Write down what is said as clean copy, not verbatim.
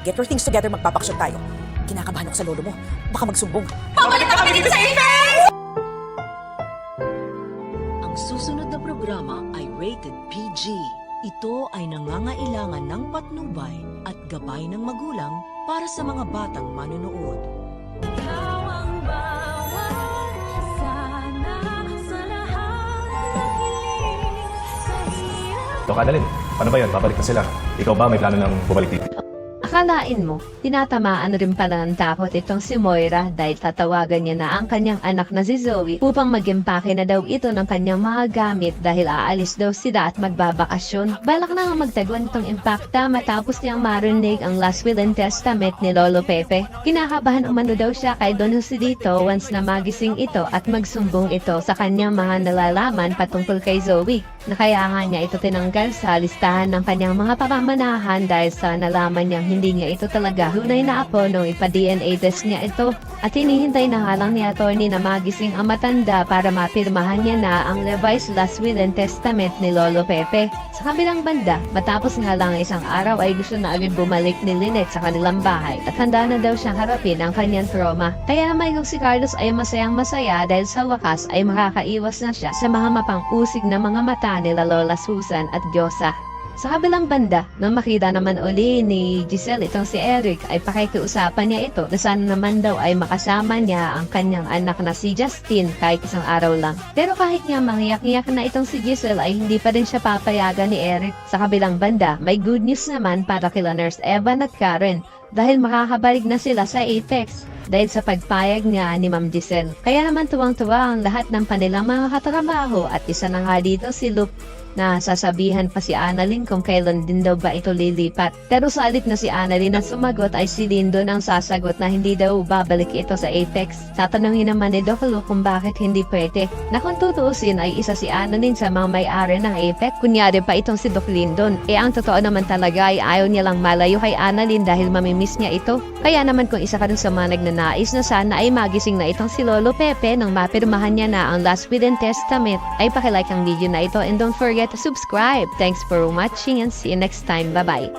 Get your things together, magpapaksyon tayo. Kinakabahan ako sa lolo mo. Baka magsumbong. Pabalik na kami dito sa Apex! Ang susunod na programa ay rated PG. Ito ay nangangailangan ng patnubay at gabay ng magulang para sa mga batang manonood. Dok Annalyn, paano ba yun? Babalik na sila. Ikaw ba may plano ng bumalik dito? Akalain mo, tinatamaan rin pala ng takot itong si Moira dahil tatawagan niya na ang kanyang anak na si Zoe upang mag-impake na daw ito ng kanyang mga gamit dahil aalis daw sila at magbabakasyon. Balak na nga magtaguan itong impakta matapos niyang marinig ang last will and testament ni Lolo Pepe. Kinakabahan umano daw siya kay Don Joselito once na magising ito at magsumbong ito sa kanyang mga nalalaman patungkol kay Zoe, na kaya nga niya ito tinanggal sa listahan ng kanyang mga pamamanahan dahil sa nalaman niyang hindi niya ito talaga tunay na apo nung ipa-DNA test niya ito. At hinihintay na nga lang ni attorney na magising ang matanda para mapirmahan niya na ang revised last will and testament ni Lolo Pepe. Sa kabilang banda, matapos nga lang isang araw ay gusto na agad bumalik ni Lynette sa kanilang bahay at handa na daw siyang harapin ang kanyang trauma. Kaya naman yung si Carlos ay masayang masaya dahil sa wakas ay makakaiwas na siya sa mga mapang-usig na mga mata nila Lola Susan at Diyosa. Sa kabilang banda, nang makita naman uli ni Giselle itong si Eric, ay pakikiusapan niya ito na sana naman daw ay makasama niya ang kanyang anak na si Justin kahit isang araw lang. Pero kahit nga mangiyak-iyak na itong si Giselle ay hindi pa rin siya papayagan ni Eric. Sa kabilang banda, may good news naman para kila Nurse Evan at Karen dahil makakabalik na sila sa Apex dahil sa pagpayag niya ni Ma'am Giselle. Kaya naman tuwang-tuwa ang lahat ng kanilang mga katrabaho at isa na nga dito si Luke na sasabihan pa si Annalyn kung kailan din daw ba ito lilipat. Pero sa halip na si Annalyn na sumagot ay si Lyndon ang sasagot na hindi daw babalik ito sa Apex. Tatanungin naman ni Doc Luke kung bakit hindi pwede. Na kung tutuusin ay isa si Annalyn sa mga may-ari ng Apex. Kunyari pa itong si Doc Lyndon. Ang totoo naman talaga ay ayaw niya lang malayo kay Annalyn dahil mamimiss niya ito. Kaya naman kung isa ka rin sa mga nagnanais na sana ay magising na itong si Lolo Pepe nang mapirmahan niya na ang last will and testament, ay pakilike ang video na ito and don't forget to subscribe. Thanks for watching and see you next time. Bye-bye.